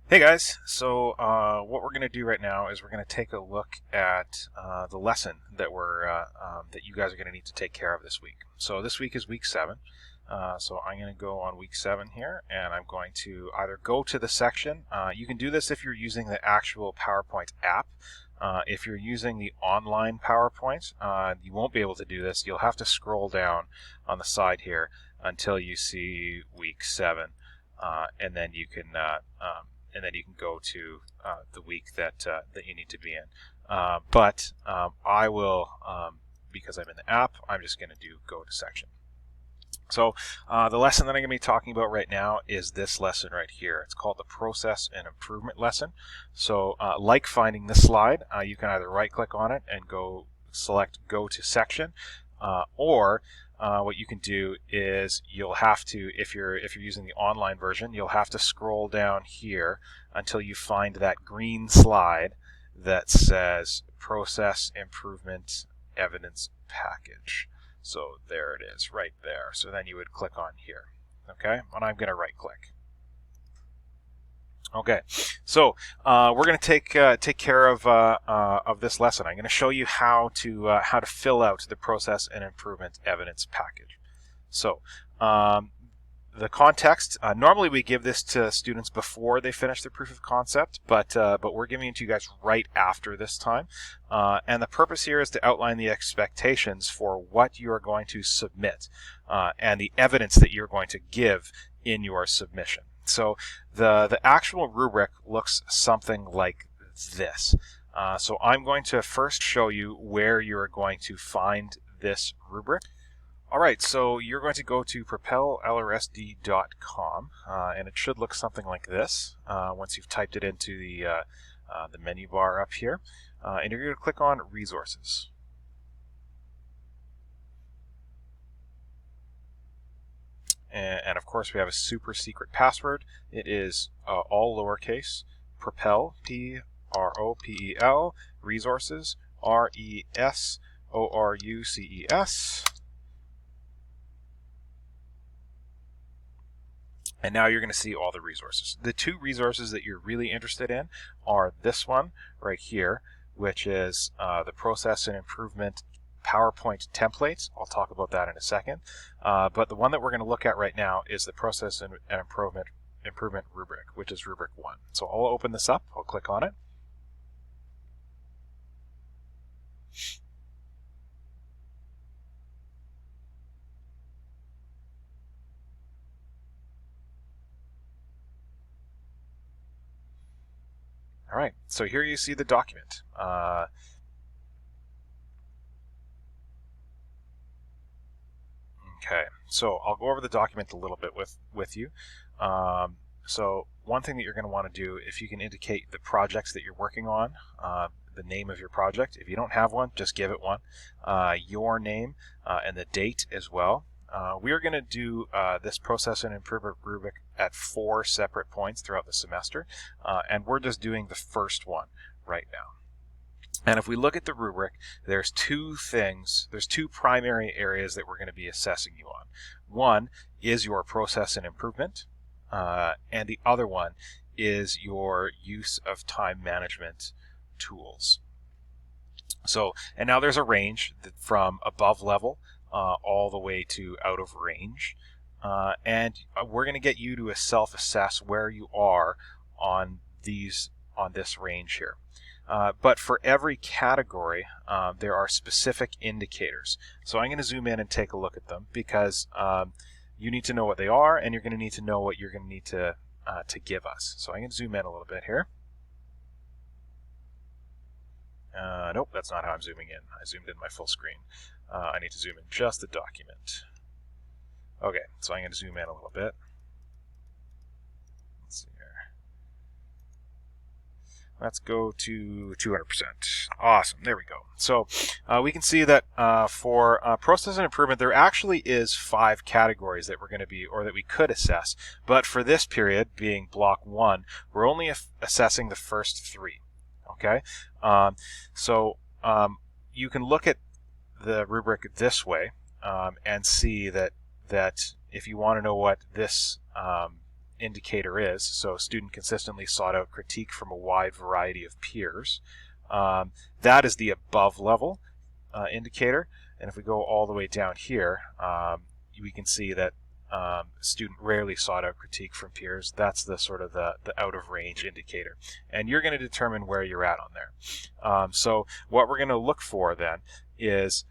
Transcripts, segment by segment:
Hey guys, so what we're going to do right now is we're going to take a look at the lesson that that you guys are going to need to take care of this week. So this week is week 7. So I'm going to go on week 7 here, and I'm going to either go to the section. You can do this if you're using the actual PowerPoint app. If you're using the online PowerPoint, you won't be able to do this. You'll have to scroll down on the side here until you see week 7, and then you can go to the week that you need to be in. But I will, because I'm in the app, I'm just going to go to section. So the lesson that I'm going to be talking about right now is this lesson right here. It's called the Process and Improvement lesson. So like finding this slide, you can either right click on it and select Go to Section, or what you can do is you'll have to, if you're using the online version, you'll have to scroll down here until you find that green slide that says Process Improvement Evidence Package. So there it is, right there. So then you would click on here. Okay, and I'm going to right click. Okay, so we're going to take care of this lesson. I'm going to show you how to fill out the Process and Improvement Evidence Package. So the context, normally we give this to students before they finish their proof of concept, but we're giving it to you guys right after this time. And the purpose here is to outline the expectations for what you are going to submit and the evidence that you're going to give in your submission. So the actual rubric looks something like this. So I'm going to first show you where you're going to find this rubric. Alright, so you're going to go to propellrsd.com, and it should look something like this once you've typed it into the menu bar up here. And you're going to click on Resources. And of course we have a super secret password. It is all lowercase, Propel, P-R-O-P-E-L, Resources, R-E-S-O-R-U-C-E-S. And now you're going to see all the resources. The two resources that you're really interested in are this one right here, which is the Process and Improvement PowerPoint templates. I'll talk about that in a second. But the one that we're going to look at right now is the Process and Improvement Rubric, which is Rubric 1. So I'll open this up. I'll click on it. All right, so here you see the document. Okay, so I'll go over the document a little bit with you. So one thing that you're going to want to do, if you can indicate the projects that you're working on, the name of your project. If you don't have one, just give it one. Your name and the date as well. We are going to do this Process and Improvement Rubric at 4 separate points throughout the semester, and we're just doing the first one right now. And if we look at the rubric, there's two primary areas that we're going to be assessing you on. One is your process and improvement, and the other one is your use of time management tools. So, and now there's a range from above level all the way to out of range. And we're going to get you to self-assess where you are on this range here. But for every category, there are specific indicators. So I'm going to zoom in and take a look at them because you need to know what they are, and you're going to need to know what you're going to need to give us. So I'm going to zoom in a little bit here. Nope, that's not how I'm zooming in. I zoomed in my full screen. I need to zoom in just the document. Okay, so I'm going to zoom in a little bit. Let's see here. Let's go to 200%. Awesome, there we go. So we can see that for process and improvement, there actually is 5 categories that we're going to be, or that we could assess. But for this period, being block 1, we're only assessing the first 3. Okay, so you can look at the rubric this way and see that if you want to know what this indicator is. So student consistently sought out critique from a wide variety of peers. That is the above level indicator. And if we go all the way down here, we can see that student rarely sought out critique from peers. That's the sort of the out of range indicator. And you're going to determine where you're at on there. So what we're going to look for then is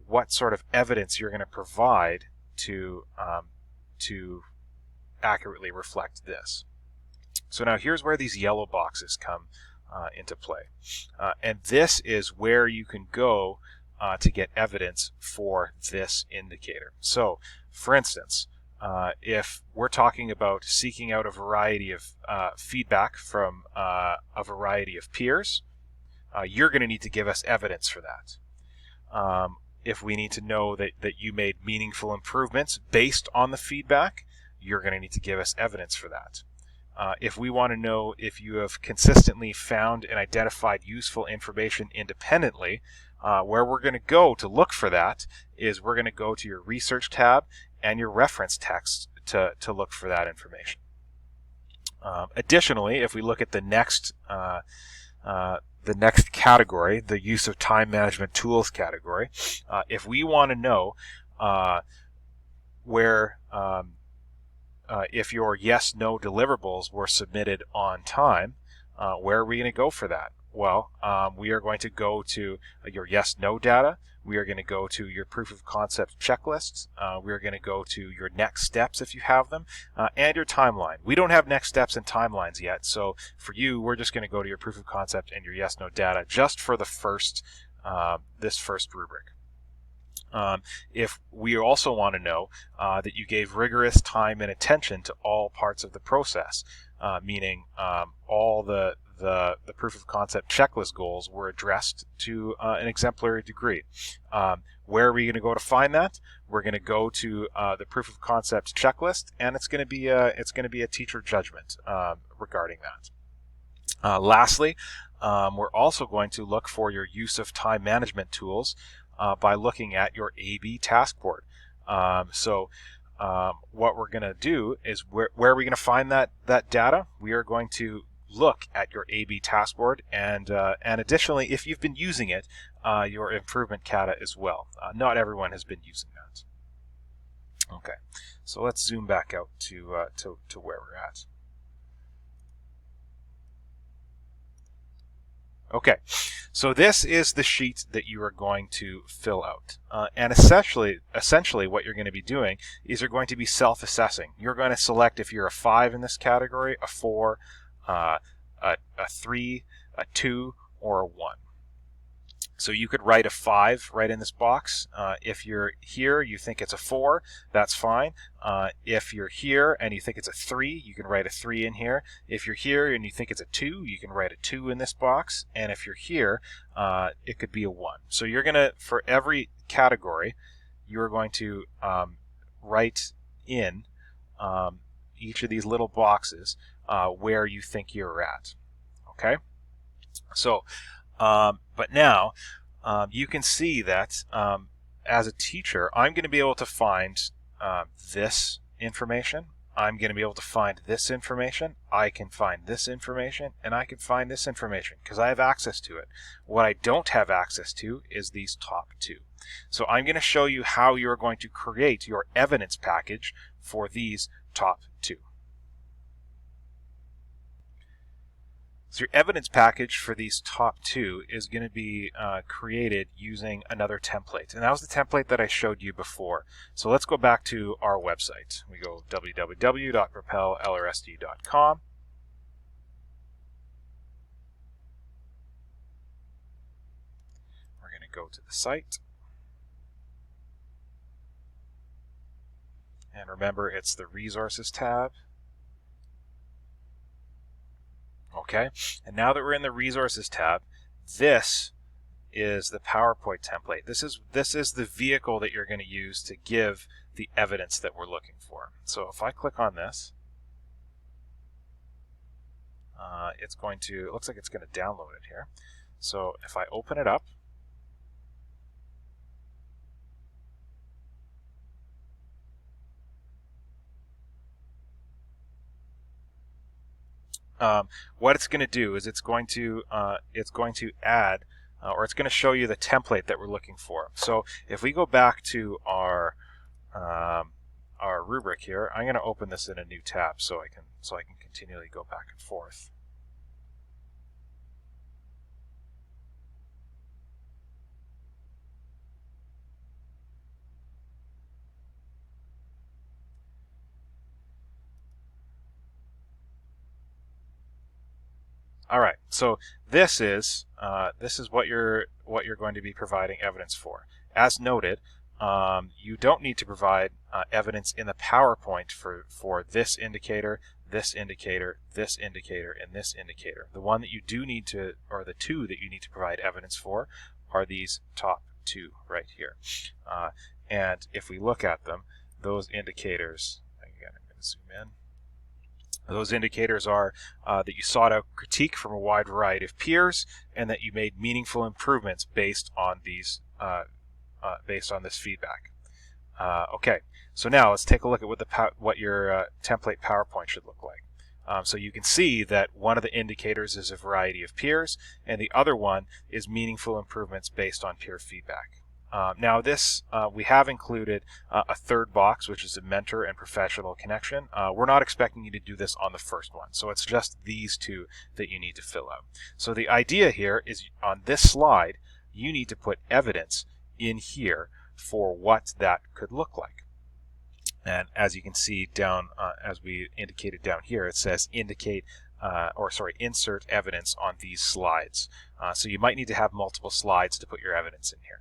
what sort of evidence you're going to provide to accurately reflect this. So now here's where these yellow boxes come into play. And this is where you can go to get evidence for this indicator. So, for instance, if we're talking about seeking out a variety of feedback from a variety of peers, you're going to need to give us evidence for that. If we need to know that you made meaningful improvements based on the feedback, you're going to need to give us evidence for that. If we want to know if you have consistently found and identified useful information independently, where we're going to go to look for that is we're going to go to your research tab and your reference text to look for that information. Additionally, if we look at the next category, the use of time management tools category, if we want to know where if your yes/no deliverables were submitted on time, where are we going to go for that? Well, we are going to go to your yes/no data. We are going to go to your proof of concept checklists. We are going to go to your next steps if you have them, and your timeline. We don't have next steps and timelines yet, so for you, we're just going to go to your proof of concept and your yes/no data just for the first this first rubric. If we also want to know that you gave rigorous time and attention to all parts of the process, meaning all the proof of concept checklist goals were addressed to an exemplary degree. Where are we going to go to find that? We're going to go to the proof of concept checklist, and it's going to be a teacher judgment regarding that. Lastly, we're also going to look for your use of time management tools by looking at your A/B task board. What we're going to do is where are we going to find that data? We are going to look at your A/B task board and additionally, if you've been using it, your improvement kata as well. Not everyone has been using that. Okay, so let's zoom back out to where we're at. Okay, so this is the sheet that you are going to fill out. And essentially what you're going to be doing is you're going to be self-assessing. You're going to select if you're a 5 in this category, a 4, a 3, a 2, or a 1. So you could write a 5 right in this box. If you're here, you think it's a 4, that's fine. If you're here and you think it's a 3, you can write a 3 in here. If you're here and you think it's a 2, you can write a 2 in this box. And if you're here, it could be a 1. So you're going to, for every category, you're going to write in each of these little boxes where you think you're at. Okay? So, but now you can see that as a teacher, I'm going to be able to find this information. I'm going to be able to find this information. I can find this information, and I can find this information because I have access to it. What I don't have access to is these top 2. So I'm going to show you how you're going to create your evidence package for these top 2. So your evidence package for these top 2 is going to be created using another template. And that was the template that I showed you before. So let's go back to our website. We go www.propellrsd.com. We're going to go to the site. And remember, it's the Resources tab. Okay, and now that we're in the Resources tab, this is the PowerPoint template. This is the vehicle that you're going to use to give the evidence that we're looking for. So if I click on this, it looks like it's going to download it here. So if I open it up, what it's going to do is it's going to add or it's going to show you the template that we're looking for. So if we go back to our rubric here, I'm going to open this in a new tab so I can continually go back and forth. All right, so this is what you're going to be providing evidence for. As noted, you don't need to provide evidence in the PowerPoint for this indicator, this indicator, this indicator, and this indicator. The one that you do need to, or the two that you need to provide evidence for, are these top two right here. And if we look at them, those indicators, again, I'm going to zoom in. Those indicators are that you sought out critique from a wide variety of peers, and that you made meaningful improvements based on these this feedback. Okay, so now let's take a look at what your template PowerPoint should look like. So you can see that one of the indicators is a variety of peers, and the other one is meaningful improvements based on peer feedback. Now this, we have included a third box, which is a mentor and professional connection. We're not expecting you to do this on the first one, so it's just these two that you need to fill out. So the idea here is on this slide, you need to put evidence in here for what that could look like. And as you can see down, as we indicated down here, it says insert evidence on these slides. So you might need to have multiple slides to put your evidence in here.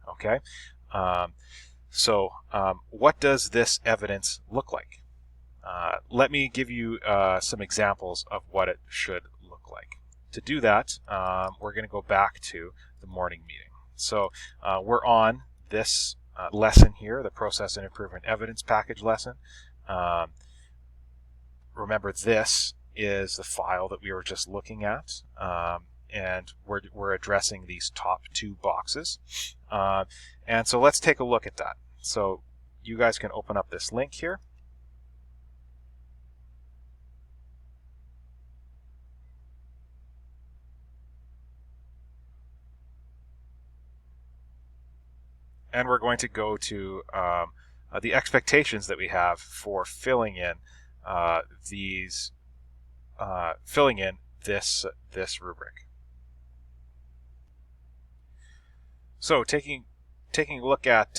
Okay, what does this evidence look like? Let me give you some examples of what it should look like. To do that, we're going to go back to the morning meeting. So we're on this lesson here, the Process and Improvement Evidence Package lesson. Remember, this is the file that we were just looking at. And we're addressing these top two boxes. And so let's take a look at that. So you guys can open up this link here. And we're going to go to the expectations that we have for filling in this rubric. So taking a look at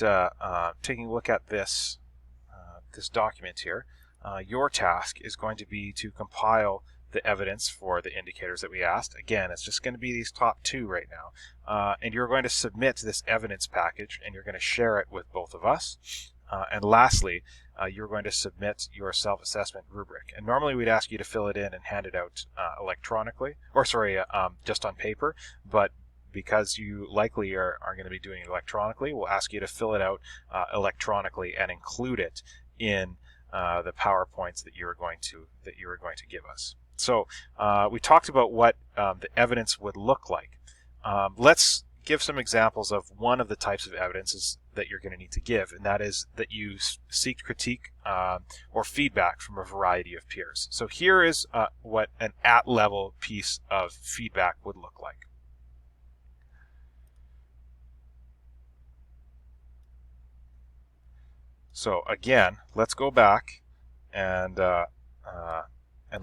this document here, your task is going to be to compile the evidence for the indicators that we asked. Again, it's just going to be these top two right now, and you're going to submit this evidence package, and you're going to share it with both of us. And lastly, you're going to submit your self-assessment rubric. And normally we'd ask you to fill it in and hand it out electronically, or sorry, just on paper, but because you likely are going to be doing it electronically, we'll ask you to fill it out electronically and include it in the PowerPoints that you were going to give us. So we talked about what the evidence would look like. Let's give some examples of one of the types of evidences that you're going to need to give, and that is that you seek critique or feedback from a variety of peers. So here is what an at-level piece of feedback would look like. So again, let's go back and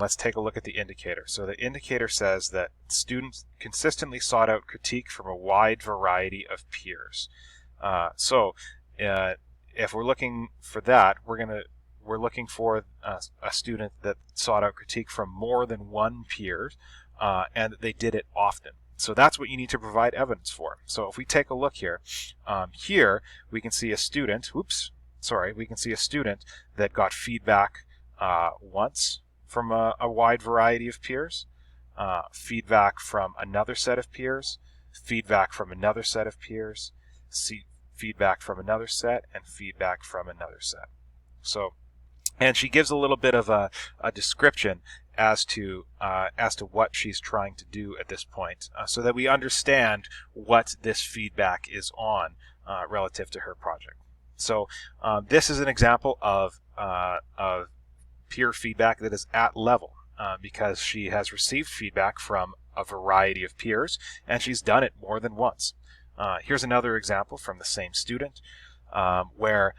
let's take a look at the indicator. So the indicator says that students consistently sought out critique from a wide variety of peers. If we're looking for that, we're looking for a student that sought out critique from more than one peer, and that they did it often. So that's what you need to provide evidence for. So if we take a look here, here we can see a student. We can see a student that got feedback once from a wide variety of peers, feedback from another set of peers, feedback from another set of peers, feedback from another set, and feedback from another set. So, and she gives a little bit of a description as to what she's trying to do at this point, so that we understand what this feedback is on relative to her project. So this is an example of peer feedback that is at level. because she has received feedback from a variety of peers, and she's done it more than once. Here's another example from the same student where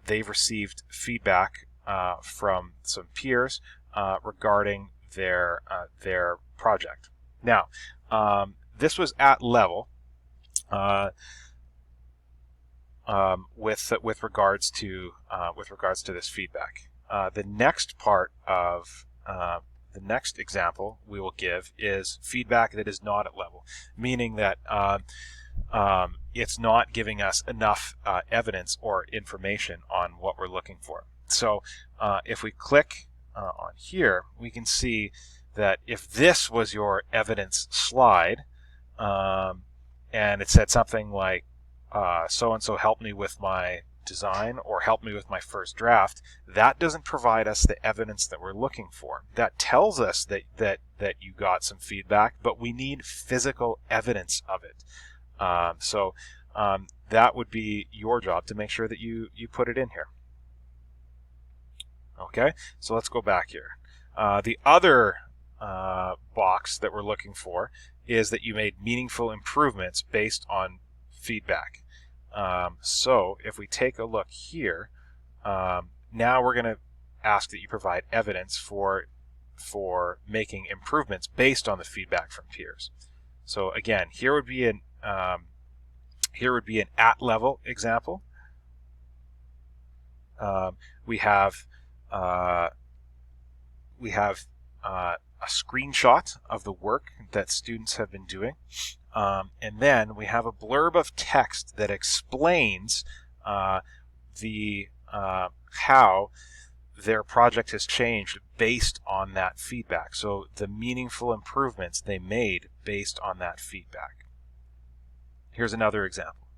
they've received feedback from some peers regarding their project. Now, this was at level with regards to this feedback. The next part of the next example we will give is feedback that is not at level, meaning that it's not giving us enough evidence or information on what we're looking for. So if we click on here, we can see that if this was your evidence slide, and it said something like so-and-so helped me with my design or helped me with my first draft, that doesn't provide us the evidence that we're looking for. That tells us that you got some feedback, but we need physical evidence of it. So that would be your job to make sure that you put it in here. Okay, so let's go back here. The other box that we're looking for is that you made meaningful improvements based on feedback. So if we take a look here, now we're going to ask that you provide evidence for making improvements based on the feedback from peers. So again, here would be an at-level example. We have a screenshot of the work that students have been doing, and then we have a blurb of text that explains how their project has changed based on that feedback. So the meaningful improvements they made based on that feedback. Here's another example.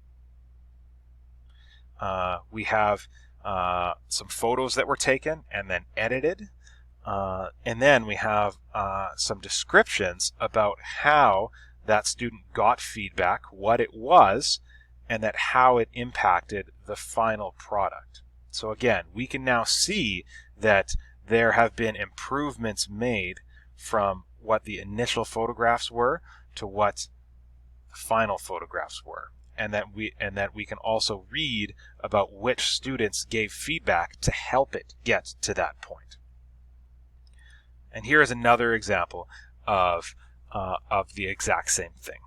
We have some photos that were taken and then edited. And then we have some descriptions about how that student got feedback, what it was, and that how it impacted the final product. So again, we can now see that there have been improvements made from what the initial photographs were to what the final photographs were, and that we can also read about which students gave feedback to help it get to that point. And here is another example of the exact same thing.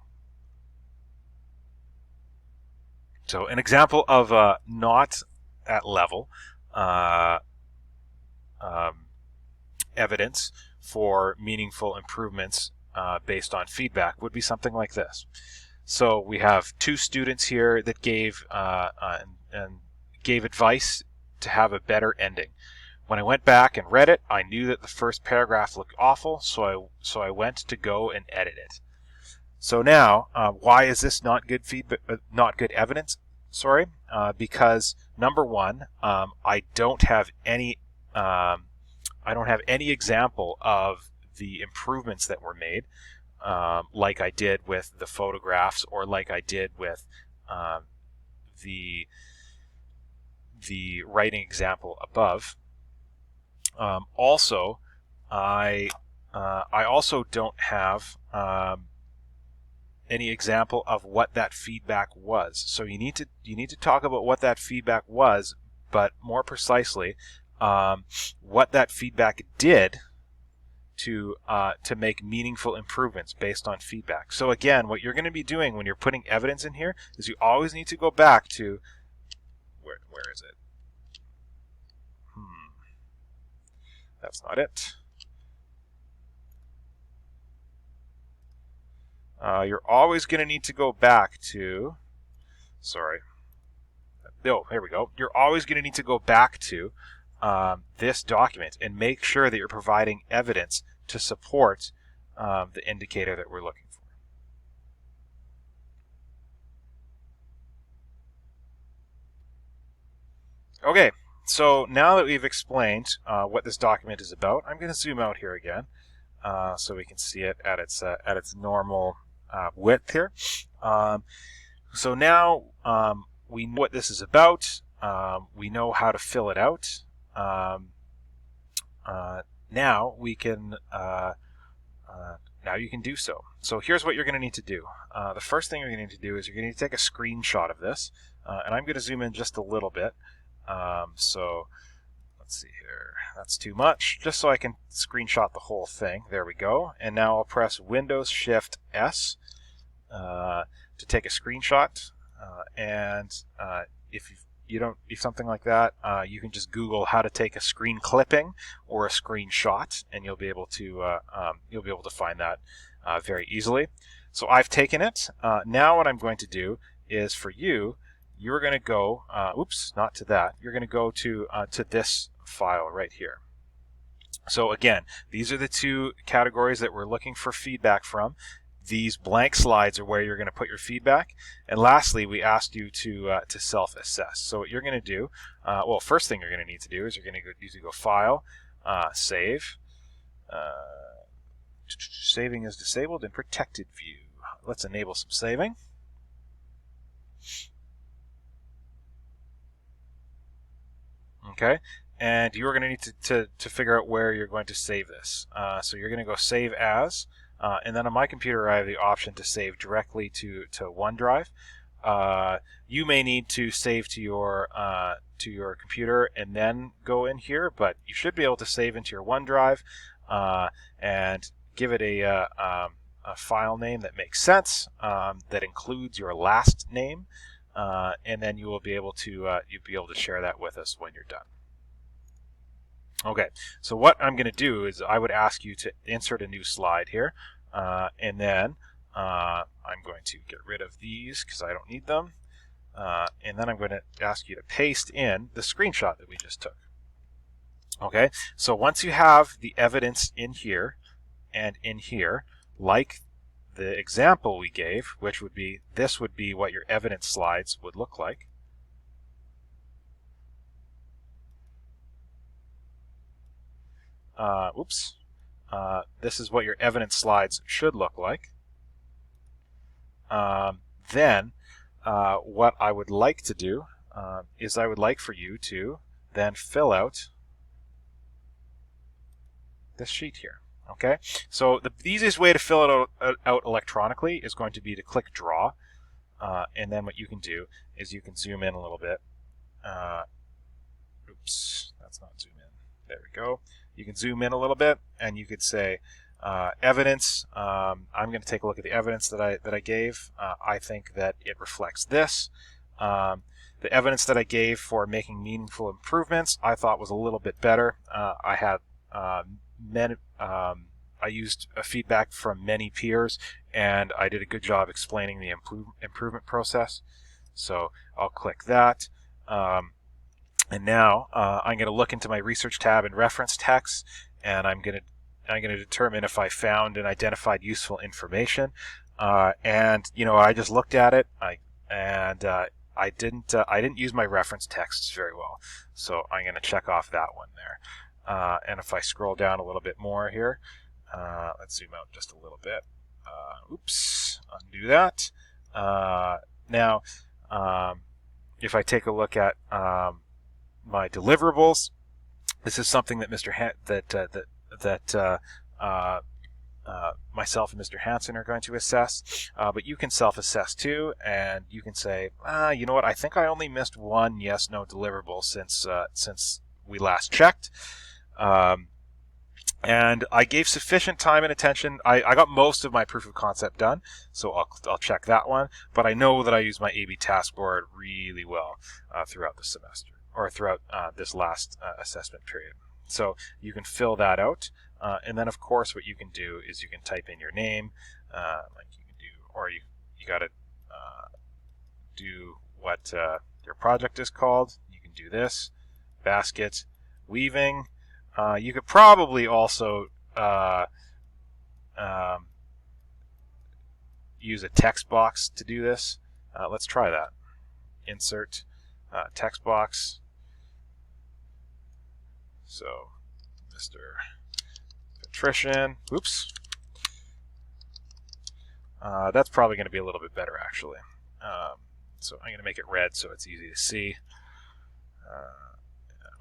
So an example of not at level evidence for meaningful improvements based on feedback would be something like this. So we have two students here that gave advice to have a better ending. When I went back and read it, I knew that the first paragraph looked awful, so I went to go and edit it. So now, why is this not good feedback? Not good evidence? Sorry, because number one, I don't have any example of the improvements that were made, like I did with the photographs or like I did with the writing example above. Also, I also don't have any example of what that feedback was. So you need to talk about what that feedback was, but more precisely, what that feedback did to make meaningful improvements based on feedback. So again, what you're going to be doing when you're putting evidence in here is you always need to go back to where is it? That's not it. You're always going to need to go back to, sorry. Oh, here we go. You're always going to need to go back to this document and make sure that you're providing evidence to support the indicator that we're looking for. Okay. So now that we've explained what this document is about, I'm going to zoom out here again so we can see it at its normal width here. So now we know what this is about. We know how to fill it out. now we can now you can do so. So here's what you're going to need to do. The first thing you're going to need to do is you're going to need to take a screenshot of this, and I'm going to zoom in just a little bit. So let's see here. That's too much. Just so I can screenshot the whole thing. There we go. And now I'll press Windows Shift S to take a screenshot. If you don't do something like that, you can just Google how to take a screen clipping or a screenshot, and you'll be able to find that very easily. So I've taken it. Now what I'm going to do is for you, you're going to go. Oops, not to that. You're going to go to this file right here. So again, these are the two categories that we're looking for feedback from. These blank slides are where you're going to put your feedback. And lastly, we asked you to self-assess. So what you're going to do, well, first thing you're going to need to do is you're going to go File, Save. Saving is disabled in Protected View. Let's enable some saving. Okay, and you're going to need to figure out where you're going to save this. So you're going to go Save As. And then on my computer, I have the option to save directly to OneDrive. You may need to save to your computer and then go in here, but you should be able to save into your OneDrive and give it a file name that makes sense, that includes your last name, and then you will be able to share that with us when you're done. Okay, so what I'm going to do is I would ask you to insert a new slide here, and then I'm going to get rid of these because I don't need them, and then I'm going to ask you to paste in the screenshot that we just took. Okay, so once you have the evidence in here and in here, like the example we gave, which would be, this would be what your evidence slides would look like. This is what your evidence slides should look like. Then what I would like to do is I would like for you to then fill out this sheet here. Okay, so the easiest way to fill it out electronically is going to be to click Draw, and then what you can do is you can zoom in a little bit. Oops, that's not zoom in. There we go. You can zoom in a little bit, and you could say evidence. I'm going to take a look at the evidence that I gave. I think that it reflects this. The evidence that I gave for making meaningful improvements, I thought was a little bit better. I used feedback from many peers, and I did a good job explaining the improvement process. So I'll click that. And now I'm going to look into my research tab and reference text, and I'm going to determine if I found and identified useful information. And I just looked at it, I didn't use my reference texts very well, so I'm going to check off that one there. And if I scroll down a little bit more here, let's zoom out just a little bit. Oops, undo that. Now, if I take a look at my deliverables, this is something that myself and Mr. Hansen are going to assess, but you can self-assess too, and you can say, you know what, I think I only missed one yes/no deliverable since we last checked, and I gave sufficient time and attention. I got most of my proof of concept done, so I'll check that one, but I know that I used my A/B task board really well throughout the semester, or throughout this last assessment period. So you can fill that out, and then of course what you can do is you can type in your name, like you can do, or you got to do what your project is called. You can do this, basket, weaving. You could probably also use a text box to do this. Let's try that. Insert text box. So, Mr. Patrician. Oops. That's probably going to be a little bit better, actually. So I'm going to make it red so it's easy to see.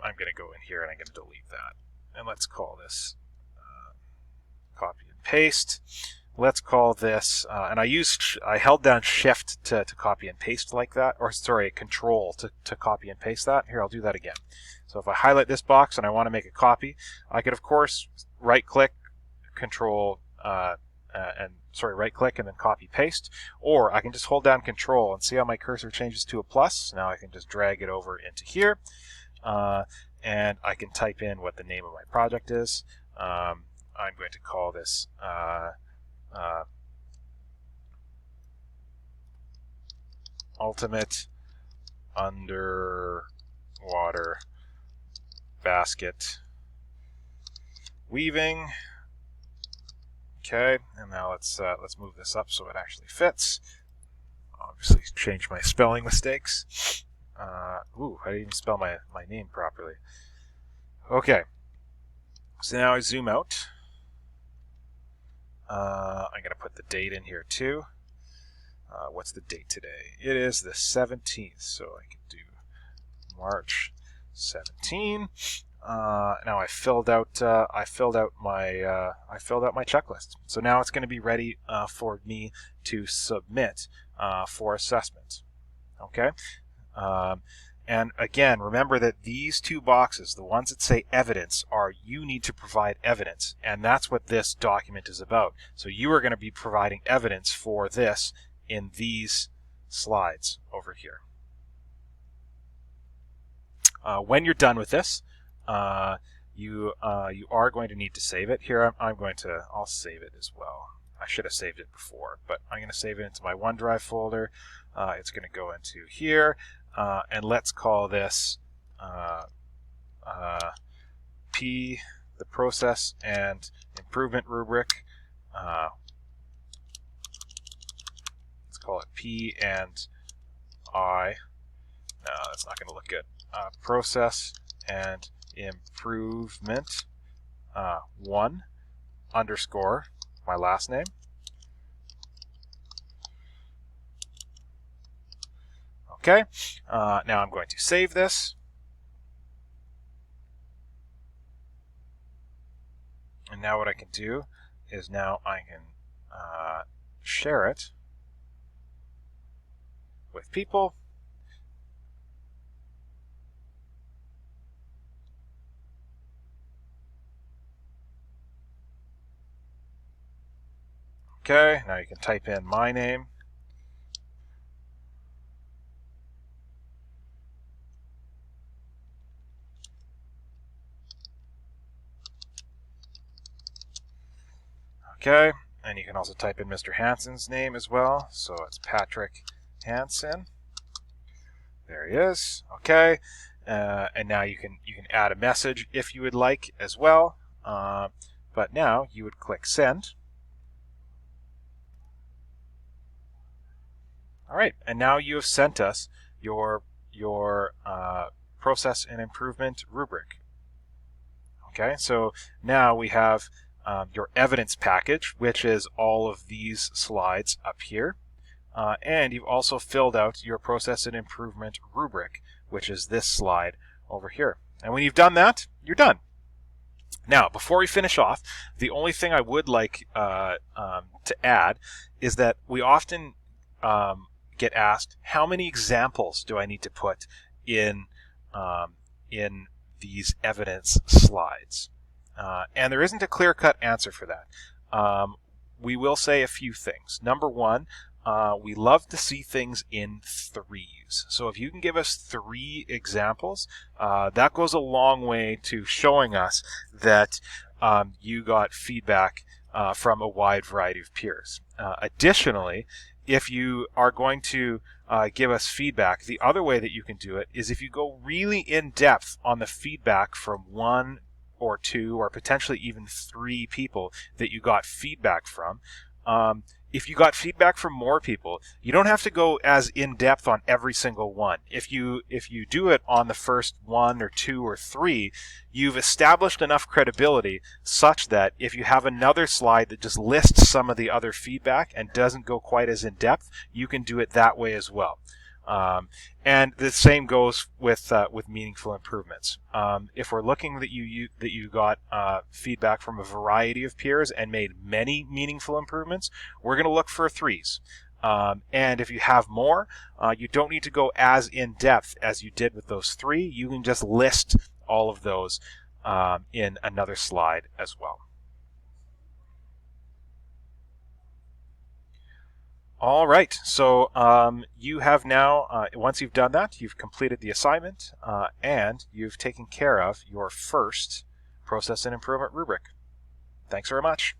I'm going to go in here and I'm going to delete that. And let's call this paste. Let's call this, and I held down Shift to copy and paste like that, or sorry, Control to copy and paste that. Here, I'll do that again. So if I highlight this box and I want to make a copy, I could of course right-click, right-click and then copy paste, or I can just hold down Control and see how my cursor changes to a plus. Now I can just drag it over into here, and I can type in what the name of my project is. I'm going to call this Ultimate Underwater Basket Weaving. Okay, and now let's move this up so it actually fits. Obviously, change my spelling mistakes. Ooh, I didn't even spell my name properly. Okay, so now I zoom out. I'm going to put the date in here too. What's the date today? It is the 17th, so I can do March 17. Now I filled out my checklist. So now it's going to be ready for me to submit for assessment. Okay. And again, remember that these two boxes, the ones that say evidence, are you need to provide evidence, and that's what this document is about. So you are going to be providing evidence for this in these slides over here. When you're done with this, you are going to need to save it. Here I'll save it as well. I should have saved it before, but I'm going to save it into my OneDrive folder. It's going to go into here. And let's call this P, the Process and Improvement Rubric. Let's call it P and I. No, that's not going to look good. Process and Improvement 1 underscore my last name. Okay, now I'm going to save this. And now what I can do is now I can share it with people. Okay, now you can type in my name. Okay, and you can also type in Mr. Hansen's name as well. So it's Patrick Hansen. There he is. Okay, and now you can add a message if you would like as well. But now you would click send. All right, and now you have sent us your Process and Improvement Rubric. Okay, so now we have your evidence package, which is all of these slides up here. And you've also filled out your Process and Improvement Rubric, which is this slide over here. And when you've done that, you're done. Now, before we finish off, the only thing I would like to add is that we often get asked, how many examples do I need to put in these evidence slides? And there isn't a clear-cut answer for that. We will say a few things. Number one, we love to see things in threes. So if you can give us 3 examples, that goes a long way to showing us that you got feedback from a wide variety of peers. Additionally, if you are going to give us feedback, the other way that you can do it is if you go really in depth on the feedback from 1 or 2 or potentially even 3 people that you got feedback from. If you got feedback from more people, you don't have to go as in depth on every single one. If you do it on the first 1 or 2 or 3, you've established enough credibility such that if you have another slide that just lists some of the other feedback and doesn't go quite as in depth, you can do it that way as well. And the same goes with meaningful improvements. If we're looking that you got feedback from a variety of peers and made many meaningful improvements, we're going to look for 3s. And if you have more, you don't need to go as in depth as you did with those 3. You can just list all of those in another slide as well. All right, so you have now, once you've done that, you've completed the assignment and you've taken care of your first Process and Improvement Rubric. Thanks very much.